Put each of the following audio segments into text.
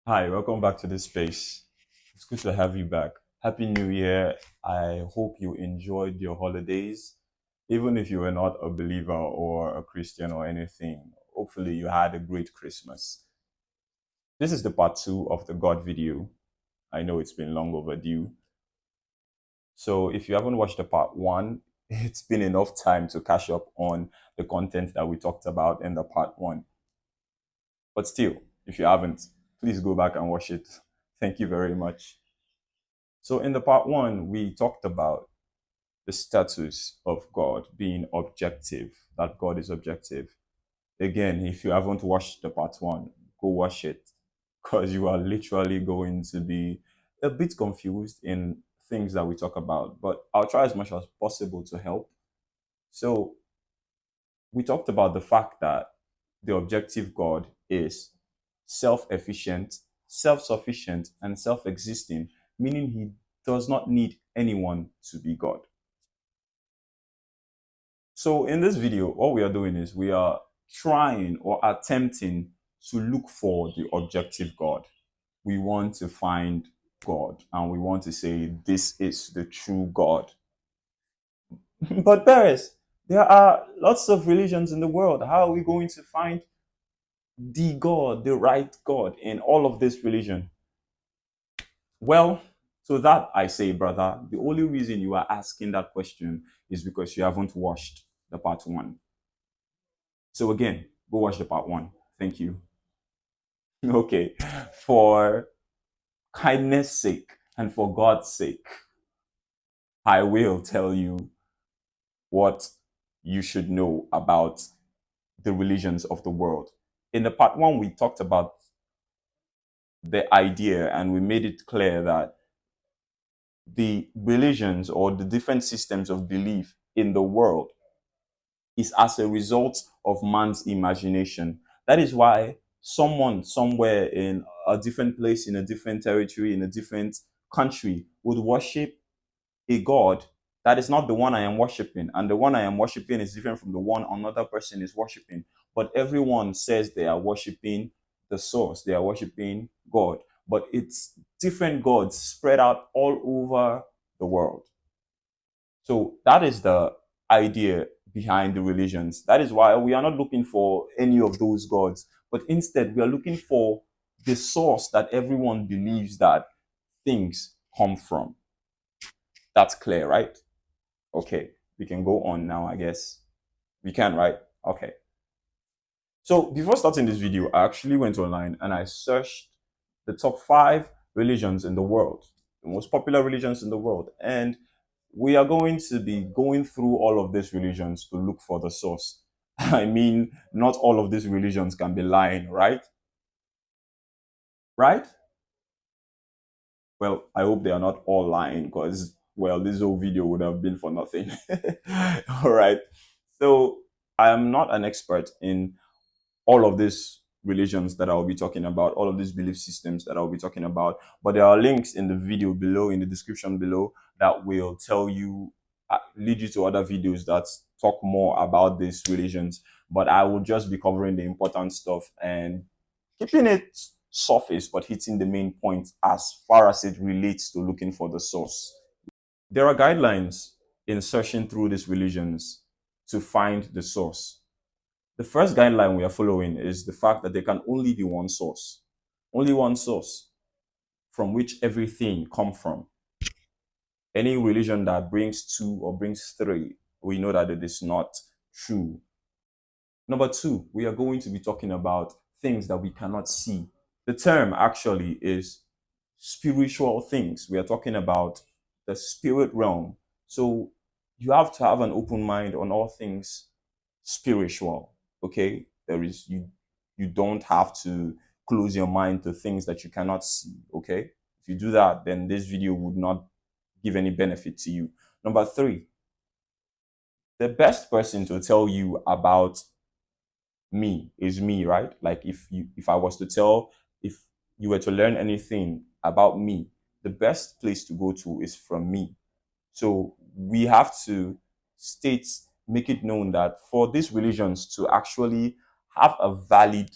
Hi, welcome back to this space. It's good to have you back. Happy New Year. I hope you enjoyed your holidays. Even if you were not a believer or a Christian or anything, hopefully you had a great Christmas. This is the part two of the God video. I know it's been long overdue. So if you haven't watched the part one, it's been enough time to catch up on the content that we talked about in the part one. But still, if you haven't, please go back and watch it. Thank you very much. So, in the part one, we talked about the status of God being objective, that God is objective. Again, if you haven't watched the part one, go watch it because you are literally going to be a bit confused in things that we talk about. But I'll try as much as possible to help. So, we talked about the fact that the objective God is self efficient, self sufficient, and self existing, meaning he does not need anyone to be God. So, in this video, what we are doing is we are trying or attempting to look for the objective God. We want to find God and we want to say, this is the true God. But, Paris, there are lots of religions in the world. How are we going to find the God, the right God in all of this religion? Well, so that I say, brother, the only reason you are asking that question is because you haven't watched the part one. So again, go watch the part one. Thank you. Okay. For kindness sake and for God's sake, I will tell you what you should know about the religions of the world. In the part one, we talked about the idea and we made it clear that the religions or the different systems of belief in the world is as a result of man's imagination. That is why someone somewhere in a different place, in a different territory, in a different country would worship a God that is not the one I am worshiping. And the one I am worshiping is different from the one another person is worshiping. But everyone says they are worshiping the source, they are worshiping God. But it's different gods spread out all over the world. So that is the idea behind the religions. That is why we are not looking for any of those gods, but instead we are looking for the source that everyone believes that things come from. That's clear, right? Okay, we can go on now, I guess. We can, right? Okay. So before starting this video, I actually went online and I searched the top 5 religions in the world, the most popular religions in the world. And we are going to be going through all of these religions to look for the source. I mean, not all of these religions can be lying, right? Right? Well, I hope they are not all lying because, well, this whole video would have been for nothing. All right. So I am not an expert in all of these religions that I'll be talking about, all of these belief systems that I'll be talking about. But there are links in the video below, in the description below, that will tell you, lead you to other videos that talk more about these religions. But I will just be covering the important stuff and keeping it surface, but hitting the main point as far as it relates to looking for the source. There are guidelines in searching through these religions to find the source. The first guideline we are following is the fact that there can only be one source. Only one source from which everything comes from. Any religion that brings 2 or brings 3, we know that it is not true. Number 2, we are going to be talking about things that we cannot see. The term actually is spiritual things. We are talking about the spirit realm. So you have to have an open mind on all things spiritual. Okay, you don't have to close your mind to things that you cannot see. Okay, if you do that, then this video would not give any benefit to you. Number 3, the best person to tell you about me is me, right? Like if I was to tell, if you were to learn anything about me, the best place to go to is from me. So we have to state, make it known that for these religions to actually have a valid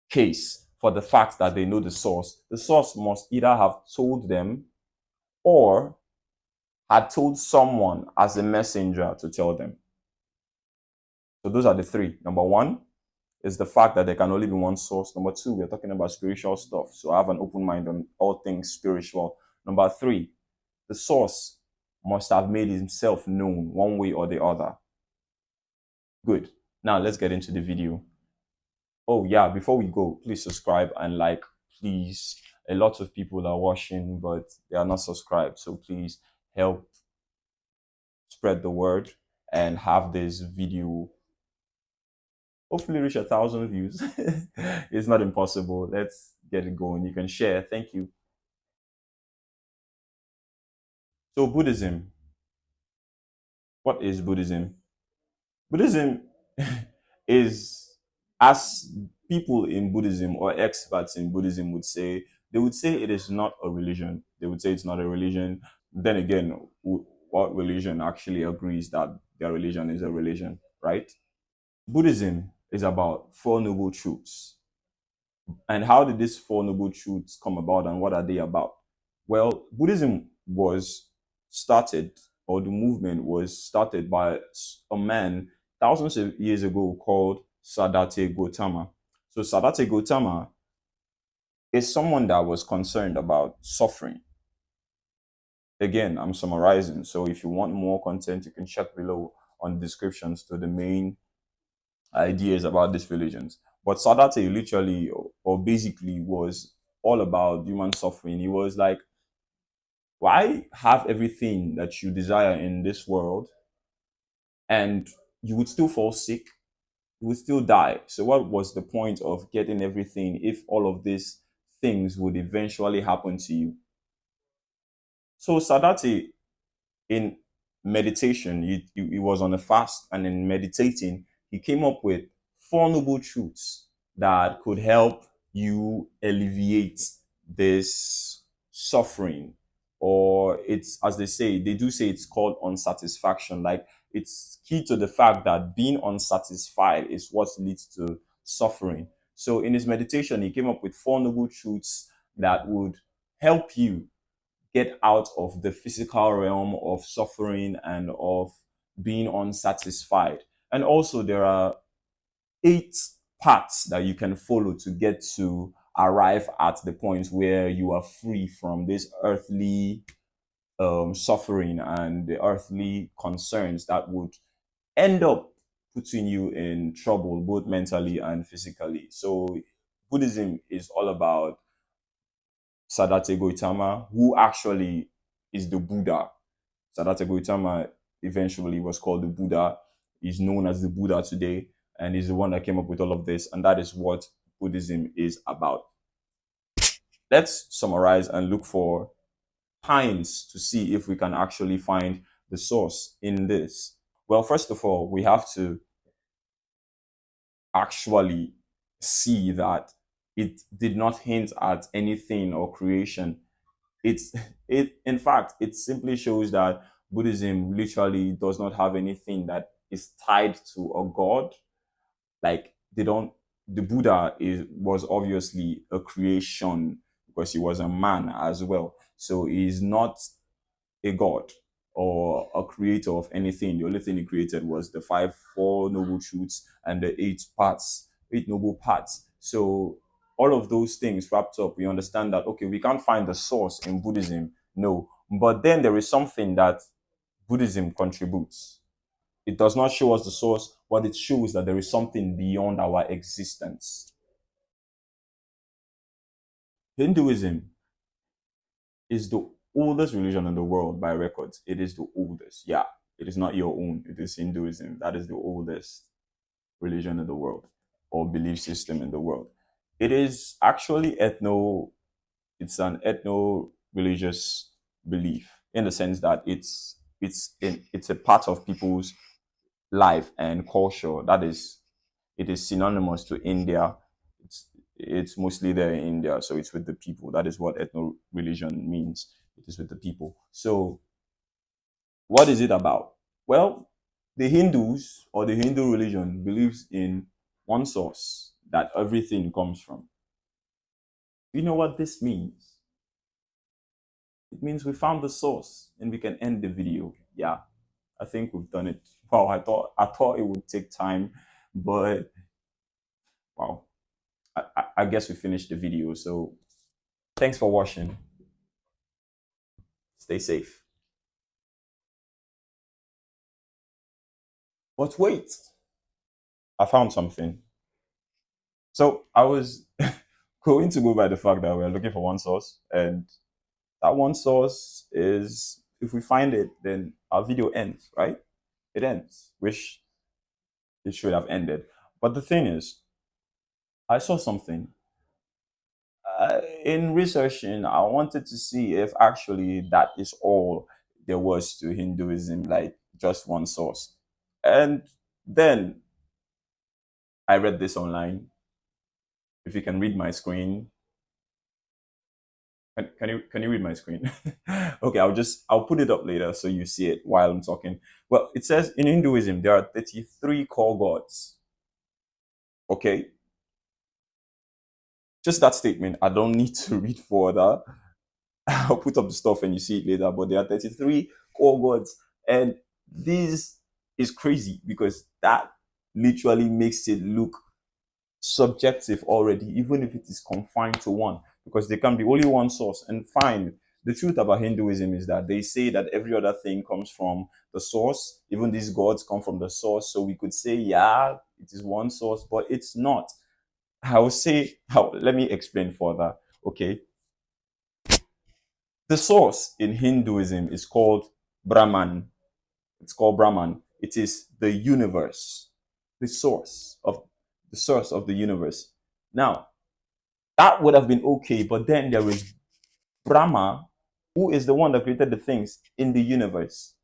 case for the fact that they know the source must either have told them or had told someone as a messenger to tell them. So those are the three. Number one is the fact that there can only be one source. Number two, we're talking about spiritual stuff. So I have an open mind on all things spiritual. Number three, the source must have made himself known one way or the other. Good. Now let's get into the video. Oh yeah, before we go, please subscribe and like, please. A lot of people are watching, but they are not subscribed. So please help spread the word and have this video hopefully reach 1,000 views. It's not impossible. Let's get it going. You can share. Thank you. So Buddhism. What is Buddhism? Buddhism is, as people in Buddhism or experts in Buddhism would say, they would say it is not a religion. They would say it's not a religion. Then again, what religion actually agrees that their religion is a religion, right? Buddhism is about Four Noble Truths. And how did these Four Noble Truths come about and what are they about? Well, Buddhism was started, or the movement was started by a man thousands of years ago called Siddhartha Gautama. So Siddhartha Gautama is someone that was concerned about suffering. Again, I'm summarizing. So if you want more content, you can check below on the descriptions to the main ideas about these religions. But Siddhartha literally or basically was all about human suffering. He was like, why have everything that you desire in this world and you would still fall sick, you would still die? So what was the point of getting everything if all of these things would eventually happen to you? So Siddhartha, in meditation, he was on a fast, and in meditating, he came up with Four Noble Truths that could help you alleviate this suffering. Or it's, as they say, they do say it's called unsatisfaction. Like, it's key to the fact that being unsatisfied is what leads to suffering. So in his meditation, he came up with Four Noble Truths that would help you get out of the physical realm of suffering and of being unsatisfied. And also, there are 8 paths that you can follow to get to arrive at the point where you are free from this earthly suffering and the earthly concerns that would end up putting you in trouble, both mentally and physically. So, Buddhism is all about Siddhartha Gautama, who actually is the Buddha. Siddhartha Gautama eventually was called the Buddha. He's known as the Buddha today, and he's the one that came up with all of this, and that is what Buddhism is about. Let's summarize and look for times to see if we can actually find the source in this. Well, first of all, we have to actually see that it did not hint at anything or creation. It's it in fact it simply shows that Buddhism literally does not have anything that is tied to a god. Like, they don't, the Buddha was obviously a creation because he was a man as well. So he's not a god or a creator of anything. The only thing he created was the four noble truths and the 8 parts, 8 noble parts. So all of those things wrapped up, we understand that okay, we can't find the source in Buddhism, no. But then there is something that Buddhism contributes. It does not show us the source, but it shows that there is something beyond our existence. Hinduism is the oldest religion in the world by records. It is the oldest. Yeah, it is not your own. It is Hinduism. That is the oldest religion in the world or belief system in the world. It is actually it's an ethno-religious belief in the sense that it's a part of people's life and culture. That is, it is synonymous to India. It's mostly there in India, so it's with the people. That is what ethno-religion means. It is with the people. So what is it about? Well, the Hindus or the Hindu religion believes in one source that everything comes from. You know what this means? It means we found the source and we can end the video. Yeah, I think we've done it. Wow, I thought it would take time, but wow, I guess we finished the video. So thanks for watching. Stay safe. But wait, I found something. So I was going to go by the fact that we're looking for one source, and that one source is, if we find it, then our video ends, right? It ends, which it should have ended. But the thing is, I saw something. In researching, I wanted to see if actually that is all there was to Hinduism, like just one source. And then I read this online. If you can read my screen, can you read my screen? Okay, I'll put it up later so you see it while I'm talking. Well, it says in Hinduism there are 33 core gods. Okay, just that statement. I don't need to read further. I'll put up the stuff and you see it later. But there are 33 core gods, and this is crazy because that literally makes it look subjective already, even if it is confined to one, because there can be only one source. And fine, the truth about Hinduism is that they say that every other thing comes from the source. Even these gods come from the source. So we could say, yeah, it is one source, but it's not. I will say, how, let me explain further. Okay. The source in Hinduism is called Brahman. It's called Brahman. It is the universe, the source of the universe. Now, that would have been okay, but then there is Brahma, who is the one that created the things in the universe.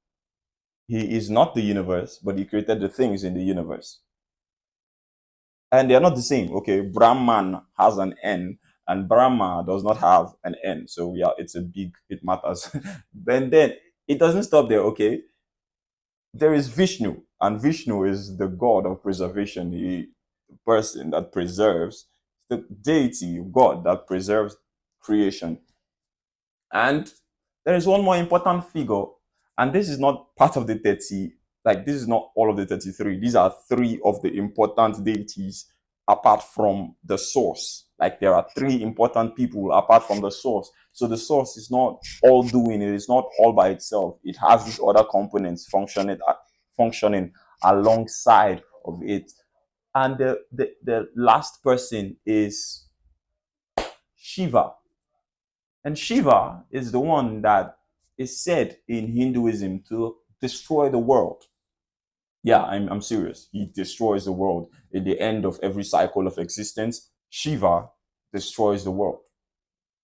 He is not the universe, but he created the things in the universe. And they are not the same. Okay, Brahman has an N, and Brahma does not have an N. So yeah, it matters. And then it doesn't stop there. Okay, there is Vishnu, and Vishnu is the god of preservation. The person that preserves, the deity, God that preserves creation. And there is one more important figure, and this is not part of the 30, like this is not all of the 33. These are three of the important deities apart from the source. Like there are three important people apart from the source. So the source is not all doing, it is not all by itself. It has these other components functioning alongside of it. And the last person is Shiva. And Shiva is the one that is said in Hinduism to destroy the world. Yeah, I'm serious. He destroys the world. At the end of every cycle of existence, Shiva destroys the world.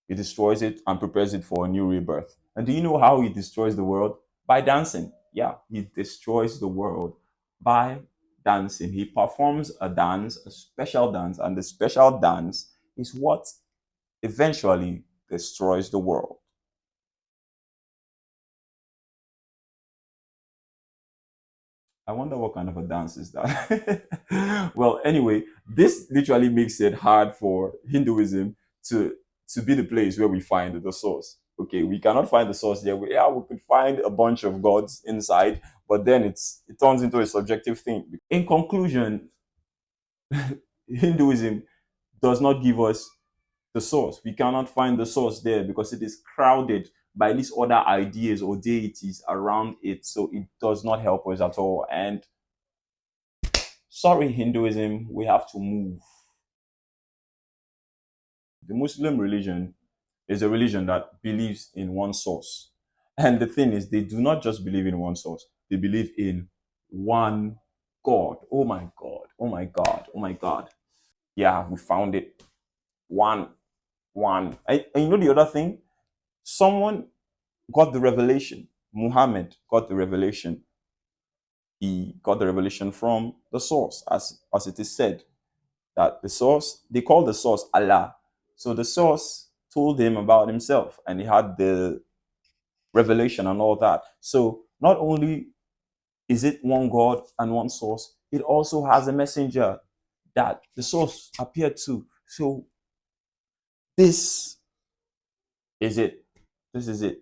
He destroys it and prepares it for a new rebirth. And do you know how he destroys the world? By dancing. Yeah, he destroys the world by dancing. He performs a dance, a special dance, and the special dance is what eventually destroys the world. I wonder what kind of a dance is that. Well, anyway, this literally makes it hard for Hinduism to be the place where we find the source. Okay, we cannot find the source there. Yeah, we could find a bunch of gods inside, but then it turns into a subjective thing. In conclusion, Hinduism does not give us the source. We cannot find the source there because it is crowded by these other ideas or deities around it. So it does not help us at all. And sorry, Hinduism, we have to move. The Muslim religion is a religion that believes in one source. And the thing is, they do not just believe in one source, they believe in one God. Oh my God. Oh my God. Oh my God. Yeah, we found it. One. One. And you know the other thing? Someone got the revelation. Muhammad got the revelation. He got the revelation from the source, as it is said. That the source, they call the source Allah. So the source told him about himself and he had the revelation and all that. So not only is it one God and one source, it also has a messenger that the source appeared to. So This is it. This is it.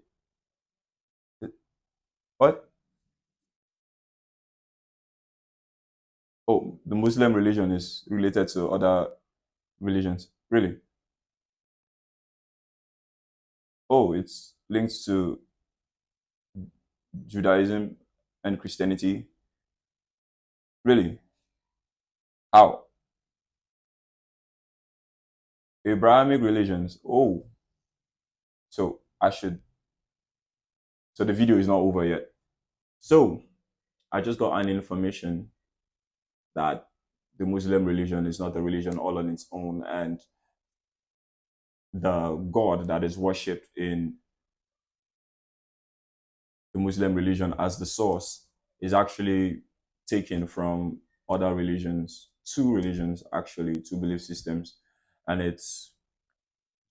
What? Oh, the Muslim religion is related to other religions. Really? Oh, it's linked to Judaism and Christianity. Really? How? Abrahamic religions. Oh, so I should. So the video is not over yet. So I just got an information that the Muslim religion is not a religion all on its own, and the God that is worshipped in the Muslim religion as the source is actually taken from other religions, two religions actually, two belief systems, and it's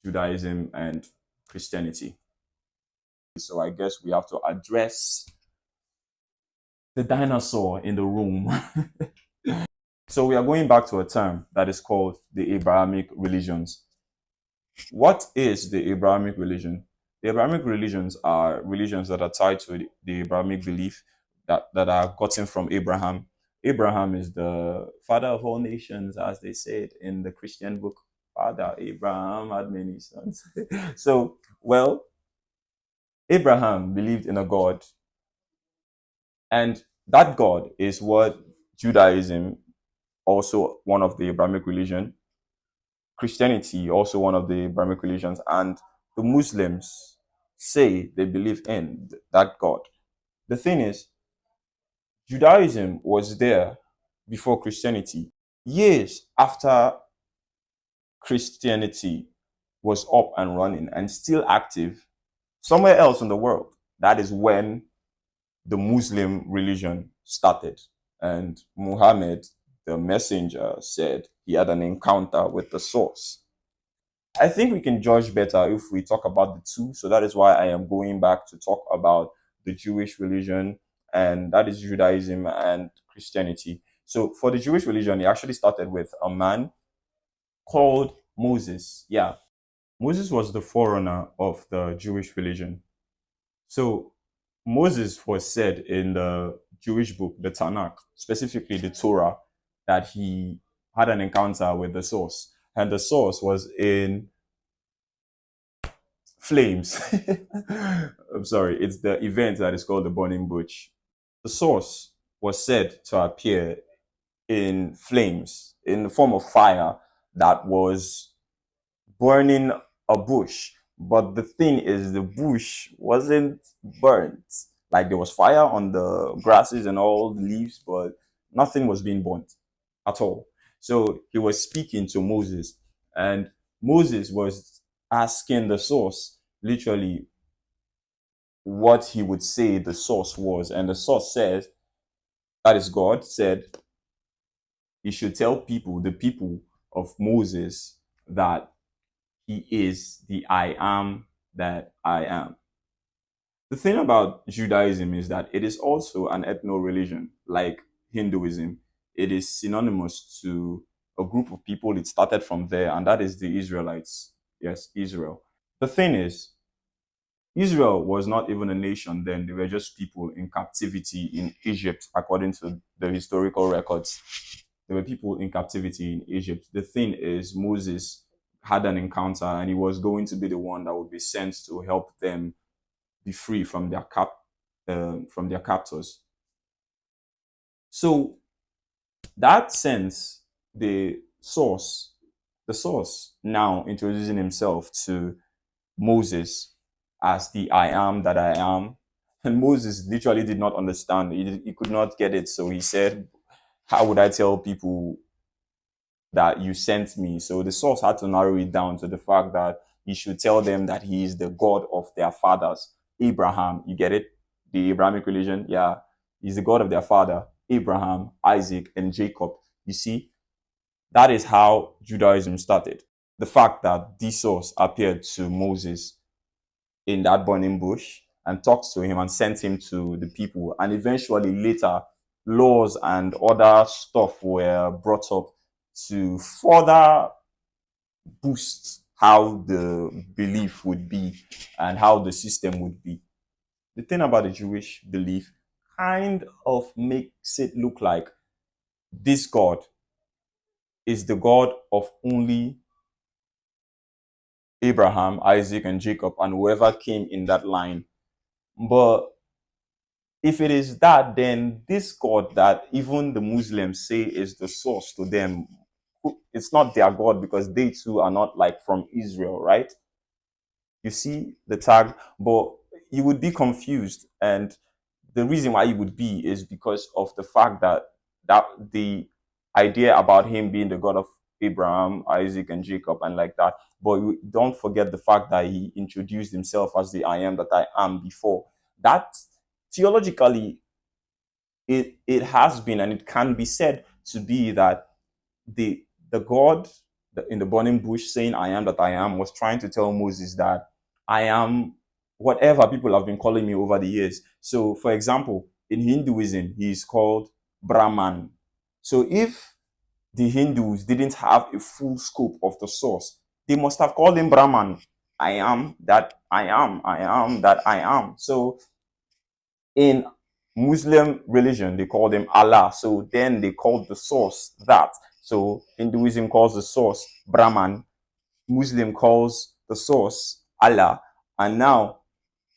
Judaism and Christianity. So I guess we have to address the dinosaur in the room. So we are going back to a term that is called the Abrahamic religions. What is the Abrahamic religion? The Abrahamic religions are religions that are tied to the Abrahamic belief that are gotten from Abraham. Abraham is the father of all nations, as they said in the Christian book. Father Abraham had many sons. So, well, Abraham believed in a God, and that God is what Judaism, also one of the Abrahamic religion, Christianity, also one of the Abrahamic religions, and the Muslims say they believe in that God. The thing is, Judaism was there before Christianity. Years after Christianity was up and running and still active somewhere else in the world, that is when the Muslim religion started. And Muhammad, the messenger, said he had an encounter with the source. I think we can judge better if we talk about the two. So that is why I am going back to talk about the Jewish religion, and that is Judaism and Christianity. So for the Jewish religion, it actually started with a man called Moses. Yeah, Moses was the forerunner of the Jewish religion. So Moses was said in the Jewish book, the Tanakh, specifically the Torah, that he had an encounter with the source. And the source was in flames. I'm sorry, it's the event that is called the burning bush. The source was said to appear in flames, in the form of fire that was burning a bush. But the thing is, the bush wasn't burnt. Like there was fire on the grasses and all the leaves, but nothing was being burnt at all. So he was speaking to Moses, and Moses was asking the source literally what he would say the source was. And the source said, that is God, said he should tell people, the people of Moses, that he is the I am that I am. The thing about Judaism is that it is also an ethno religion, like Hinduism. It is synonymous to a group of people. It started from there, and that is the Israelites. Yes, Israel. The thing is, Israel was not even a nation then. They were just people in captivity in Egypt, according to the historical records. There were people in captivity in Egypt. The thing is, Moses had an encounter, and he was going to be the one that would be sent to help them be free from from their captors. So that sense, the source now introducing himself to Moses as the I am that I am. And Moses literally did not understand. He could not get it. So he said, how would I tell people that you sent me? So the source had to narrow it down to the fact that he should tell them that he is the God of their fathers. Abraham, you get it? The Abrahamic religion, yeah. He's the God of their father, Abraham, Isaac, and Jacob. You see, that is how Judaism started. The fact that the source appeared to Moses in that burning bush and talked to him and sent him to the people. And eventually, later, laws and other stuff were brought up to further boost how the belief would be and how the system would be. The thing about the Jewish belief kind of makes it look like this God is the God of only Abraham, Isaac, and Jacob, and whoever came in that line. But if it is that, then this God that even the Muslims say is the source to them, it's not their God because they too are not like from Israel, right? You see the tag, but you would be confused. And the reason why you would be is because of the fact that the idea about him being the God of Abraham, Isaac, and Jacob, and like that. But don't forget the fact that he introduced himself as the I am that I am before. That theologically, it has been and it can be said to be that the God in the burning bush saying I am that I am was trying to tell Moses that I am whatever people have been calling me over the years. So for example, in Hinduism, he is called Brahman. So if the Hindus didn't have a full scope of the source, they must have called him Brahman. I am that I am. I am that I am. So in Muslim religion, they call them Allah. So then they called the source that. So Hinduism calls the source Brahman, Muslim calls the source Allah, and now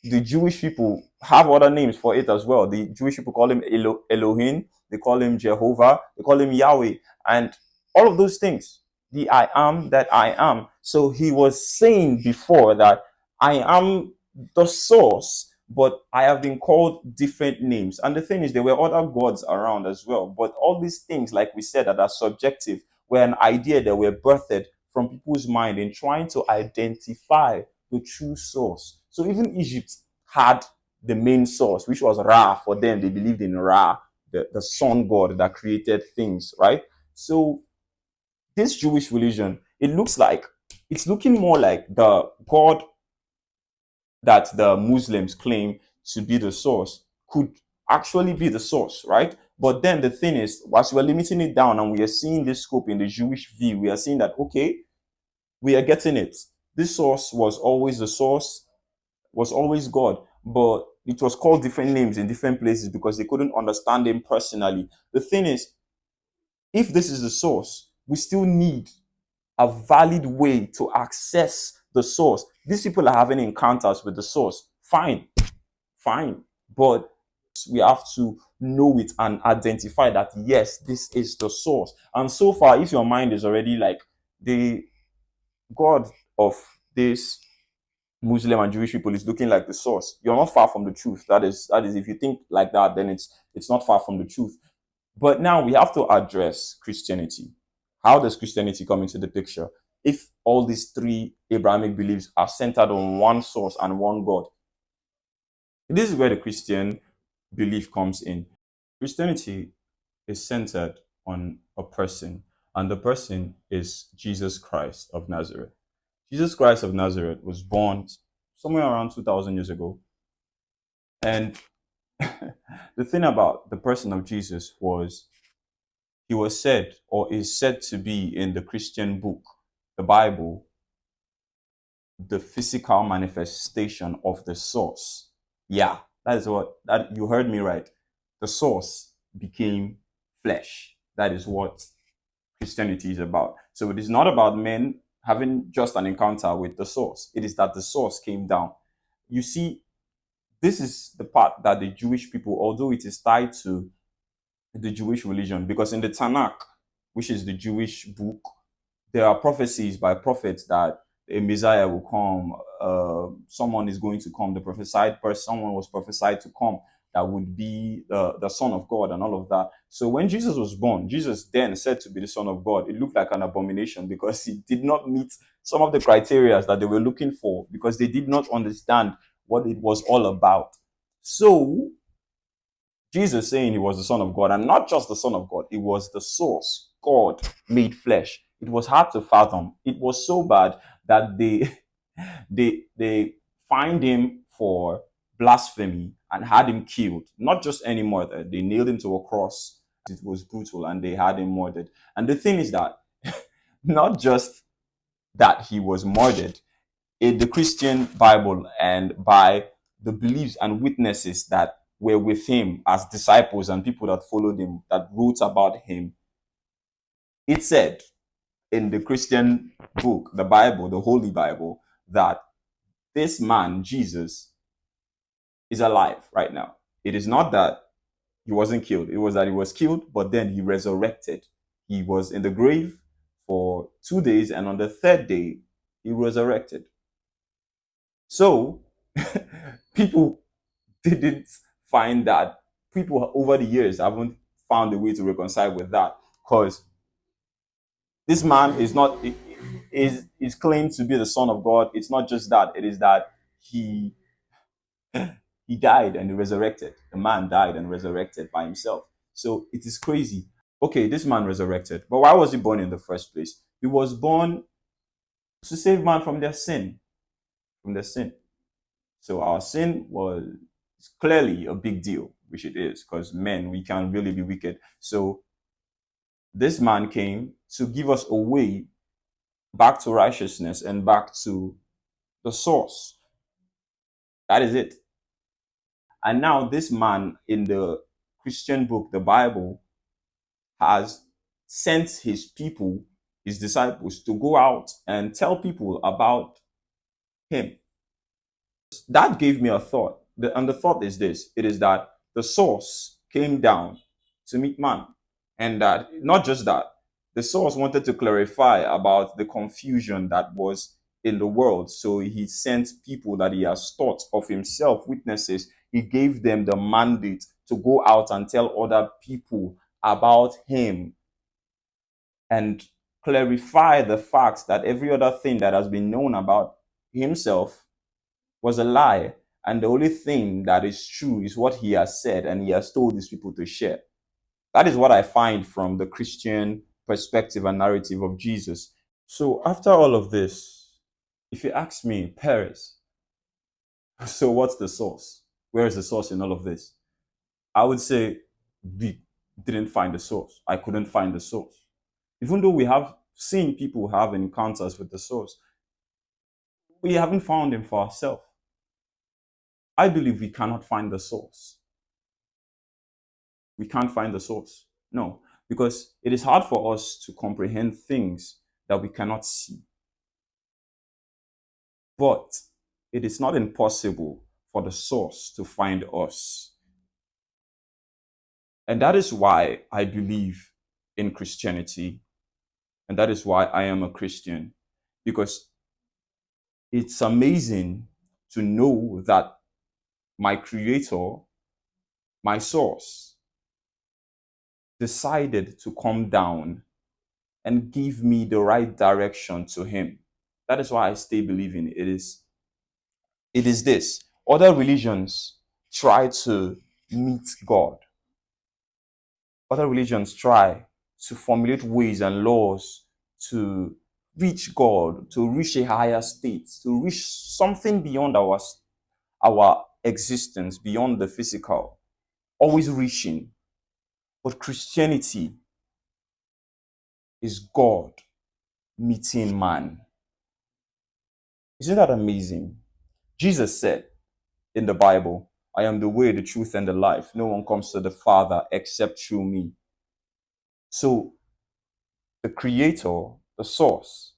the Jewish people have other names for it as well. The Jewish people call him Elohim, they call him Jehovah, they call him Yahweh, and all of those things. The I am that I am. So he was saying before that I am the source, but I have been called different names. And the thing is, there were other gods around as well. But all these things, like we said, that are subjective, were an idea that were birthed from people's mind in trying to identify the true source. So even Egypt had the main source, which was Ra for them. They believed in Ra, the sun god that created things, right? So this Jewish religion, it looks like it's looking more like the God that the Muslims claim to be the source could actually be the source, right? But then the thing is, as we're limiting it down and we are seeing this scope in the Jewish view, we are seeing that, okay, we are getting it. This source was always the source, was always God, but it was called different names in different places because they couldn't understand him personally. The thing is, if this is the source, we still need a valid way to access the source. These people are having encounters with the source. Fine, fine. But we have to know it and identify that, yes, this is the source. And so far, if your mind is already like the God of this Muslim and Jewish people is looking like the source, you're not far from the truth. That is if you think like that, then it's not far from the truth. But now we have to address Christianity. How does Christianity come into the picture? If all these three Abrahamic beliefs are centered on one source and one God, this is where the Christian belief comes in. Christianity is centered on a person, and the person is Jesus Christ of Nazareth. Jesus Christ of Nazareth was born somewhere around 2000 years ago. And the thing about the person of Jesus was he was said or is said to be in the Christian book, the Bible, the physical manifestation of the source. Yeah, that is what that you heard me right. The source became flesh. That is what Christianity is about. So it is not about men having just an encounter with the source. It is that the source came down. You see, this is the part that the Jewish people, although it is tied to the Jewish religion, because in the Tanakh, which is the Jewish book, there are prophecies by prophets that a Messiah will come, someone is going to come, the prophesied person, someone was prophesied to come that would be the Son of God and all of that. So when Jesus was born, Jesus then said to be the Son of God, it looked like an abomination because he did not meet some of the criteria that they were looking for because they did not understand what it was all about. So Jesus saying he was the Son of God, and not just the Son of God, it was the source, God made flesh. It was hard to fathom. It was so bad that they they fined him for blasphemy and had him killed. Not just any murder. They nailed him to a cross. It was brutal and they had him murdered. And the thing is that not just that he was murdered, in the Christian Bible and by the beliefs and witnesses that were with him as disciples and people that followed him, that wrote about him, it said in the Christian book, the Bible, the Holy Bible, that this man, Jesus, is alive right now. It is not that he wasn't killed, it was that he was killed, but then he resurrected. He was in the grave for 2 days, and on the third day, he resurrected. So, people didn't find that, people over the years haven't found a way to reconcile with that, because this man is not is claimed to be the son of God. It's not just that, it is that he he died and he resurrected. The man died and resurrected by himself. So it is crazy. Okay, this man resurrected, but why was he born in the first place? He was born to save man from their sin, from their sin. So our sin was clearly a big deal, which it is, because men, we can really be wicked. So this man came to give us a way back to righteousness and back to the source. That is it. And now this man in the Christian book, the Bible, has sent his people, his disciples, to go out and tell people about him. That gave me a thought. And the thought is this: it is that the source came down to meet man. And that not just that, the source wanted to clarify about the confusion that was in the world. So he sent people that he has taught of himself, witnesses. He gave them the mandate to go out and tell other people about him and clarify the facts that every other thing that has been known about himself was a lie. And the only thing that is true is what he has said and he has told these people to share. That is what I find from the Christian perspective and narrative of Jesus. So after all of this, if you ask me, Paris, so what's the source? Where is the source in all of this? I would say we didn't find the source. I couldn't find the source. Even though we have seen people have encounters with the source, we haven't found him for ourselves. I believe we cannot find the source. We can't find the source. No, because it is hard for us to comprehend things that we cannot see. But it is not impossible for the source to find us. And that is why I believe in Christianity. And that is why I am a Christian. Because it's amazing to know that my creator, my source, decided to come down and give me the right direction to him. That is why I stay believing it is this. Other religions try to meet God. Other religions try to formulate ways and laws to reach God, to reach a higher state, to reach something beyond our existence, beyond the physical, always reaching. But Christianity is God meeting man. Isn't that amazing? Jesus said in the Bible, I am the way, the truth, and the life. No one comes to the Father except through me. So the Creator, the source,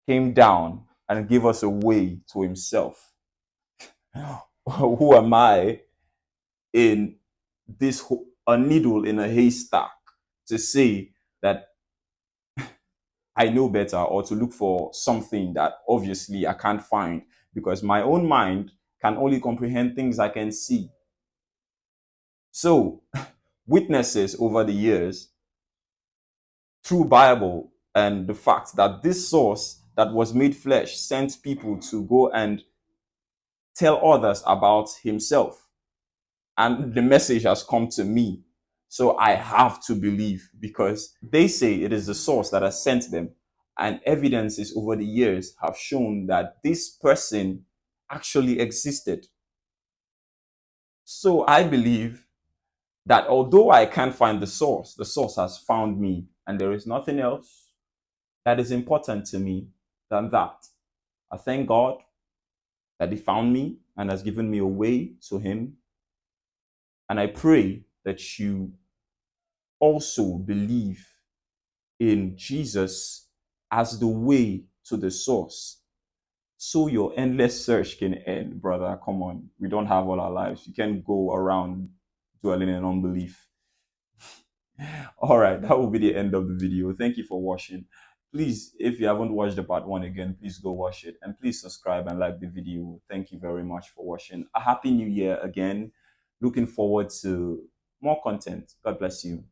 came down and gave us a way to himself. Who am I in this a needle in a haystack to say that I know better, or to look for something that obviously I can't find, because my own mind can only comprehend things I can see. So witnesses over the years through Bible and the fact that this source that was made flesh sent people to go and tell others about himself, and the message has come to me. So I have to believe, because they say it is the source that has sent them. And evidences over the years have shown that this person actually existed. So I believe that although I can't find the source has found me, and there is nothing else that is important to me than that. I thank God that He found me and has given me a way to Him. And I pray that you also believe in Jesus as the way to the source, so your endless search can end, brother. Come on. We don't have all our lives. You can't go around dwelling in unbelief. All right, that will be the end of the video. Thank you for watching. Please, if you haven't watched the part one again, please go watch it. And please subscribe and like the video. Thank you very much for watching. A happy new year again. Looking forward to more content. God bless you.